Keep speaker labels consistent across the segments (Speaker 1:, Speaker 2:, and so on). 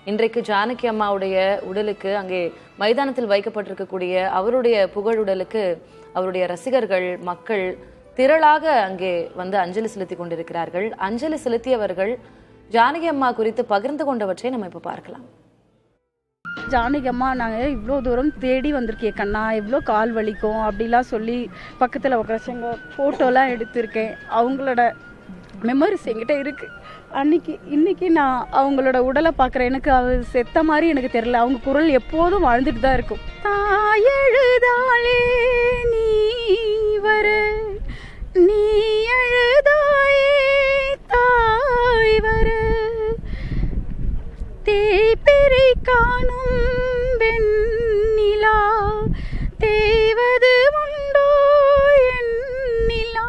Speaker 1: இன்றைக்கு ஜானகி அம்மாவுடைய உடலுக்கு அங்கே மைதானத்தில் வைக்கப்பட்டிருக்கக்கூடிய அவருடைய புகழுடலுக்கு அவருடைய ரசிகர்கள் மக்கள் திரளாக அங்கே வந்து அஞ்சலி செலுத்தி கொண்டிருக்கிறார்கள். அஞ்சலி செலுத்தியவர்கள் ஜானகி அம்மா குறித்து பகிர்ந்து கொண்டவற்றை நம்ம இப்ப பார்க்கலாம்.
Speaker 2: ஜானகி அம்மா, நாங்கள் இவ்வளோ தூரம் தேடி வந்திருக்கேன் கண்ணா, எவ்வளோ கால் வலிக்கும் அப்படிலாம் சொல்லி பக்கத்தில் உட்காரச்சவங்க ஃபோட்டோலாம் எடுத்திருக்கேன். அவங்களோட மெமரிஸ் என்கிட்ட இருக்குது. இன்னைக்கு நான் அவங்களோட உடலை பார்க்குறேன். எனக்கு அவர் செத்த மாதிரி எனக்கு தெரியல. அவங்க குரல் எப்போதும் வாழ்ந்துட்டு தான் இருக்கும். தாயழுதாலே நீ வர, நீ அழுதாயே தாய் வர, தேய்பிறை காணும் வெண்ணிலா, தேவது உண்டோ எண்ணிலா,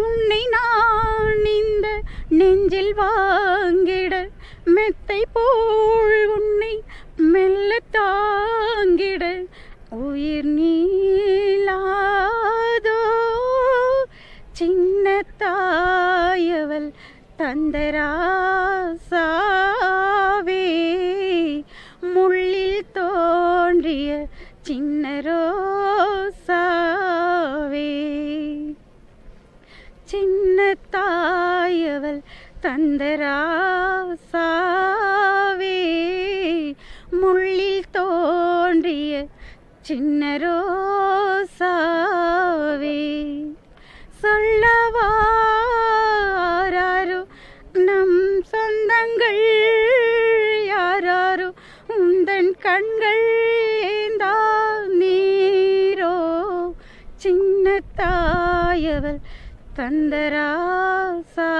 Speaker 2: உன்னை நான் இந்த நெஞ்சில் வாங்கிட, மெத்தை போல் உன்னை மெல்ல தாங்கிட, உயிர் நீளாதோ சின்ன தாயவள் தந்தராசாவே, முள்ளில் தோன்றிய சின்ன ரோசாவே, சின்ன தாயவள் தந்தராசாவே, முள்ளில் தோன்றிய சின்ன ரோசாவே, சொல்லவாராரோ நம் சொந்தங்கள் யாராரோ, உந்தன் கண்கள் ஏந்தா நீரோ, சின்ன தாயவள் தந்தராசா